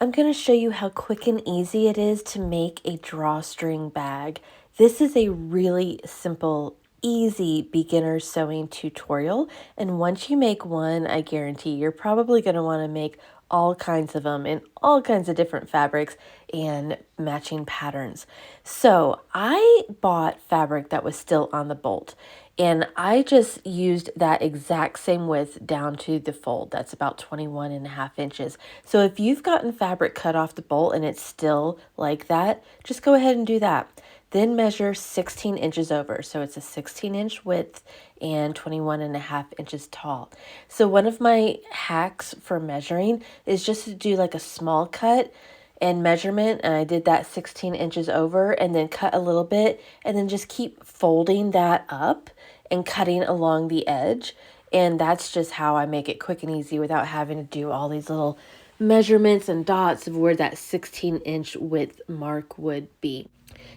I'm going to show you how quick and easy it is to make a drawstring bag. This is a really simple, easy beginner sewing tutorial, and once you make one, I guarantee you're probably going to want to make all kinds of them in all kinds of different fabrics and matching patterns. So I bought fabric that was still on the bolt, and I just used that exact same width down to the fold. That's about 21.5 inches. So if you've gotten fabric cut off the bolt and it's still like that, just go ahead and do that. Then measure 16 inches over. So it's a 16-inch width and 21.5 inches tall. So one of my hacks for measuring is just to do like a small cut and measurement, and I did that 16 inches over and then cut a little bit and then just keep folding that up and cutting along the edge. And that's just how I make it quick and easy without having to do all these little measurements and dots of where that 16-inch width mark would be.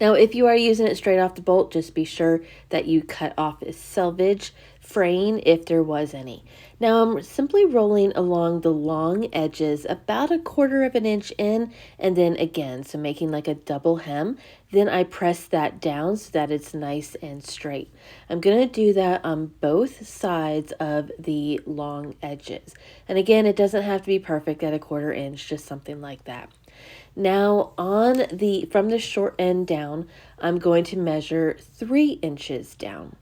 Now, if you are using it straight off the bolt, just be sure that you cut off a selvage fraying if there was any. Now, I'm simply rolling along the long edges about 1/4 of an inch in and then again, so making like a double hem. Then I press that down so that it's nice and straight. I'm going to do that on both sides of the long edges. And again, it doesn't have to be perfect at 1/4 inch, just something like that. Now from the short end down, I'm going to measure 3 inches down.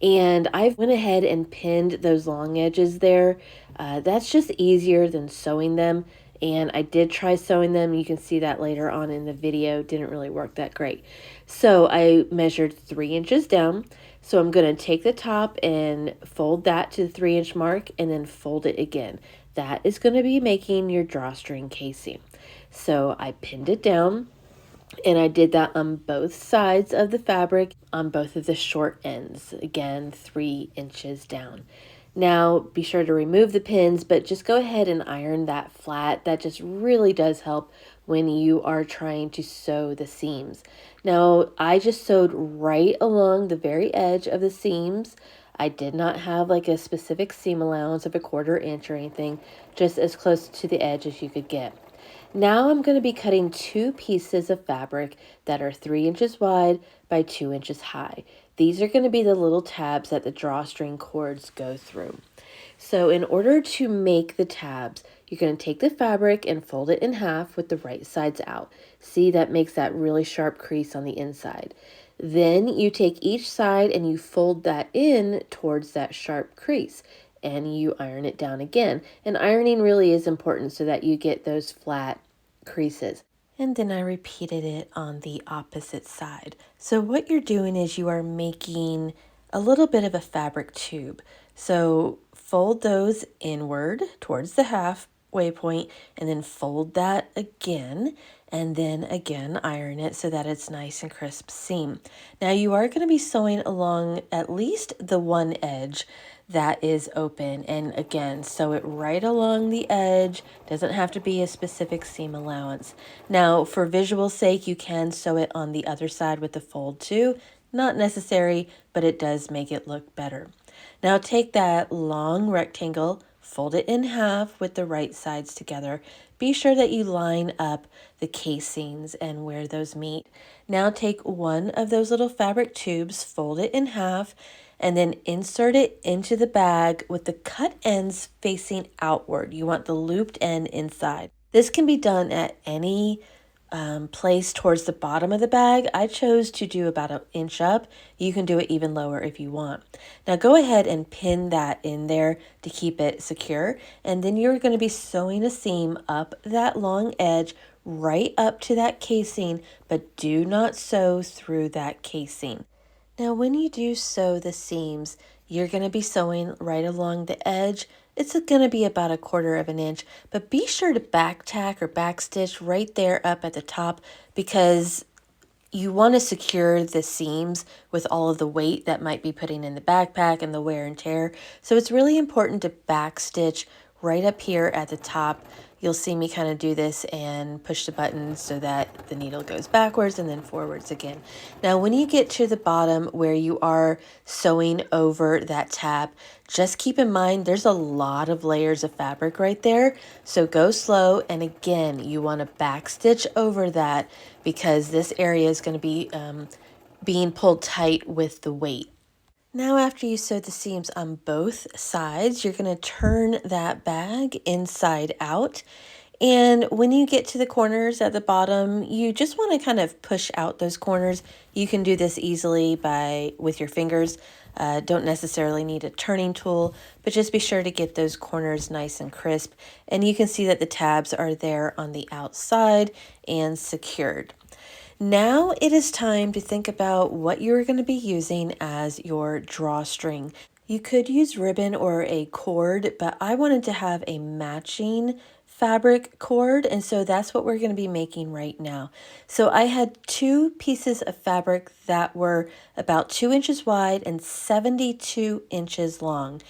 And I went ahead and pinned those long edges there. That's just easier than sewing them. And I did try sewing them. You can see that later on in the video. Didn't really work that great. So I measured 3 inches down. So I'm going to take the top and fold that to the 3-inch mark and then fold it again. That is going to be making your drawstring casing. So I pinned it down, and I did that on both sides of the fabric on both of the short ends. Again, 3 inches down. Now be sure to remove the pins, but just go ahead and iron that flat. That just really does help when you are trying to sew the seams. Now I just sewed right along the very edge of the seams. I did not have like a specific seam allowance of 1/4 inch or anything, just as close to the edge as you could get. Now I'm going to be cutting 2 pieces of fabric that are 3 inches wide by 2 inches high. These are going to be the little tabs that the drawstring cords go through. So in order to make the tabs, you're going to take the fabric and fold it in half with the right sides out. See, that makes that really sharp crease on the inside. Then you take each side and you fold that in towards that sharp crease, and you iron it down again. And ironing really is important so that you get those flat creases. And then I repeated it on the opposite side. So what you're doing is you are making a little bit of a fabric tube. So fold those inward towards the halfway point and then fold that again, and then again iron it so that it's nice and crisp seam. Now you are going to be sewing along at least the one edge that is open, and again sew it right along the edge. Doesn't have to be a specific seam allowance. Now for visual sake, you can sew it on the other side with the fold too. Not necessary, but it does make it look better. Now take that long rectangle, fold it in half with the right sides together. Be sure that you line up the casings and where those meet. Now take one of those little fabric tubes, fold it in half, and then insert it into the bag with the cut ends facing outward. You want the looped end inside. This can be done at any place towards the bottom of the bag. I chose to do about 1 inch up. You can do it even lower if you want. Now go ahead and pin that in there to keep it secure, and then you're going to be sewing a seam up that long edge right up to that casing, but do not sew through that casing. Now when you do sew the seams, you're going to be sewing right along the edge. It's going to be about 1/4 of an inch, but be sure to back tack or back stitch right there up at the top, because you want to secure the seams with all of the weight that might be putting in the backpack and the wear and tear. So it's really important to back stitch right up here at the top. you'll see me kind of do this and push the button so that the needle goes backwards and then forwards again. Now, when you get to the bottom where you are sewing over that tab, just keep in mind there's a lot of layers of fabric right there. So go slow. And again, you want to back stitch over that because this area is going to be being pulled tight with the weight. Now, after you sew the seams on both sides, you're going to turn that bag inside out. And when you get to the corners at the bottom, you just want to kind of push out those corners. You can do this easily with your fingers. Don't necessarily need a turning tool, but just be sure to get those corners nice and crisp. And you can see that the tabs are there on the outside and secured. Now it is time to think about what you're going to be using as your drawstring. You could use ribbon or a cord, but I wanted to have a matching fabric cord, and so that's what we're going to be making right now. So I had 2 pieces of fabric that were about 2 inches wide and 72 inches long.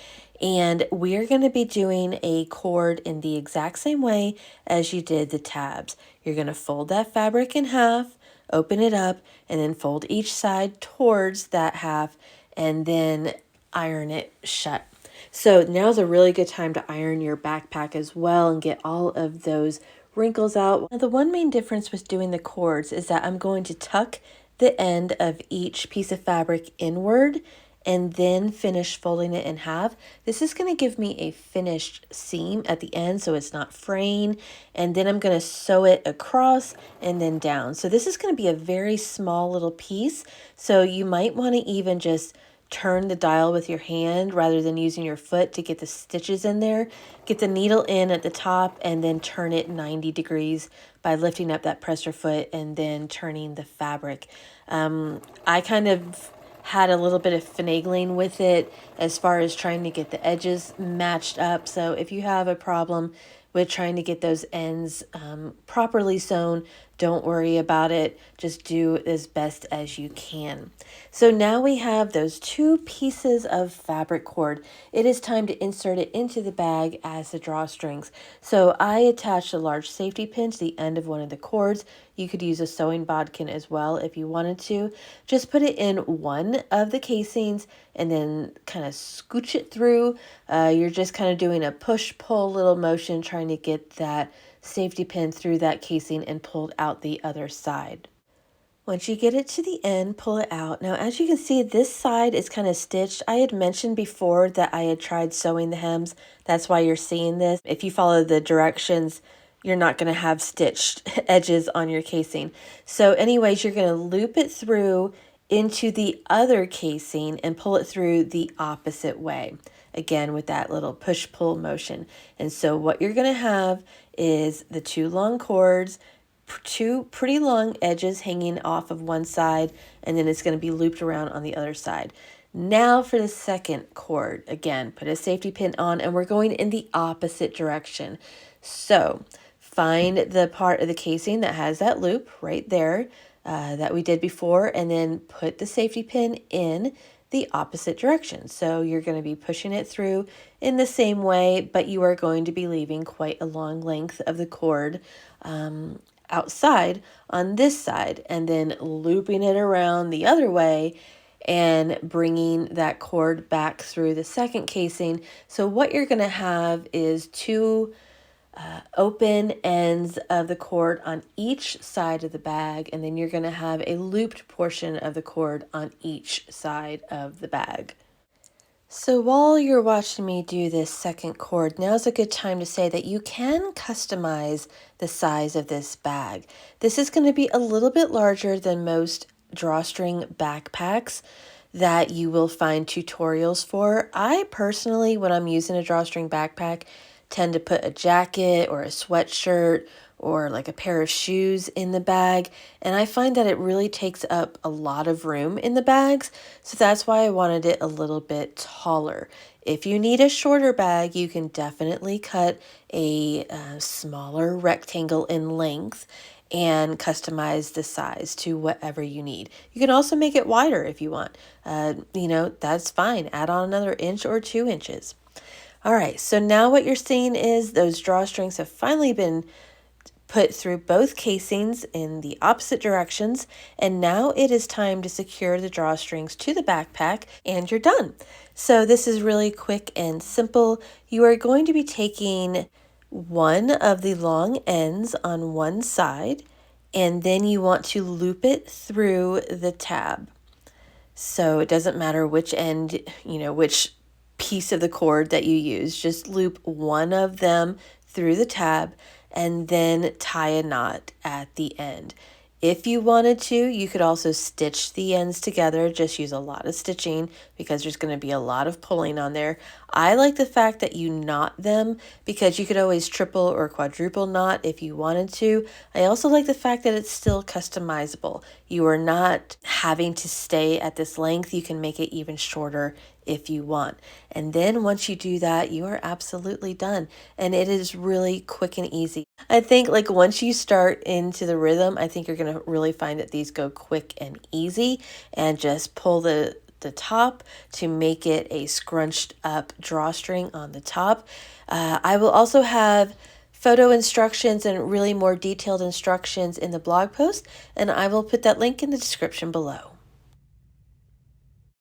And we're going to be doing a cord in the exact same way as you did the tabs. You're going to fold that fabric in half, open it up, and then fold each side towards that half and then iron it shut. So now's a really good time to iron your backpack as well and get all of those wrinkles out. Now, the one main difference with doing the cords is that I'm going to tuck the end of each piece of fabric inward and then finish folding it in half. This is going to give me a finished seam at the end so it's not fraying, and then I'm going to sew it across and then down. So this is going to be a very small little piece, so you might want to even just turn the dial with your hand rather than using your foot to get the stitches in there. Get the needle in at the top and then turn it 90 degrees by lifting up that presser foot and then turning the fabric. I kind of had a little bit of finagling with it as far as trying to get the edges matched up. So if you have a problem with trying to get those ends properly sewn, don't worry about it. Just do as best as you can. So now we have those 2 pieces of fabric cord. It is time to insert it into the bag as the drawstrings. So I attached a large safety pin to the end of one of the cords. You could use a sewing bodkin as well if you wanted to. Just put it in one of the casings and then kind of scooch it through. You're just kind of doing a push-pull little motion trying to get that safety pin through that casing and pulled out the other side. Once you get it to the end, pull it out. Now, as you can see, this side is kind of stitched. I had mentioned before that I had tried sewing the hems. That's why you're seeing this. If you follow the directions, you're not going to have stitched edges on your casing. So anyways, you're going to loop it through into the other casing and pull it through the opposite way. Again, with that little push-pull motion. And so what you're going to have is the 2 long cords, 2 pretty long edges hanging off of one side, and then it's going to be looped around on the other side. Now for the second cord, again, put a safety pin on, and we're going in the opposite direction. So find the part of the casing that has that loop right there that we did before, and then put the safety pin in the opposite direction. So you're going to be pushing it through in the same way, but you are going to be leaving quite a long length of the cord outside on this side, and then looping it around the other way and bringing that cord back through the second casing. So what you're going to have is 2 open ends of the cord on each side of the bag, and then you're going to have a looped portion of the cord on each side of the bag. So while you're watching me do this second cord, now's a good time to say that you can customize the size of this bag. This is going to be a little bit larger than most drawstring backpacks that you will find tutorials for. I personally, when I'm using a drawstring backpack, tend to put a jacket or a sweatshirt or like a pair of shoes in the bag, and I find that it really takes up a lot of room in the bags, so that's why I wanted it a little bit taller. If you need a shorter bag, you can definitely cut a smaller rectangle in length and customize the size to whatever you need. You can also make it wider if you want. That's fine. Add on another inch or 2 inches. All right, so now what you're seeing is those drawstrings have finally been put through both casings in the opposite directions, and now it is time to secure the drawstrings to the backpack, and you're done. So this is really quick and simple. You are going to be taking one of the long ends on one side, and then you want to loop it through the tab. So it doesn't matter which end, which piece of the cord that you use, just loop one of them through the tab and then tie a knot at the end. If you wanted to, you could also stitch the ends together, just use a lot of stitching because there's going to be a lot of pulling on there. I like the fact that you knot them because you could always triple or quadruple knot if you wanted to. I also like the fact that it's still customizable. You are not having to stay at this length. You can make it even shorter if you want. And then once you do that, you are absolutely done. And it is really quick and easy. I think like once you start into the rhythm, I think you're going to really find that these go quick and easy, and just pull the top to make it a scrunched up drawstring on the top. I will also have photo instructions and really more detailed instructions in the blog post, and I will put that link in the description below.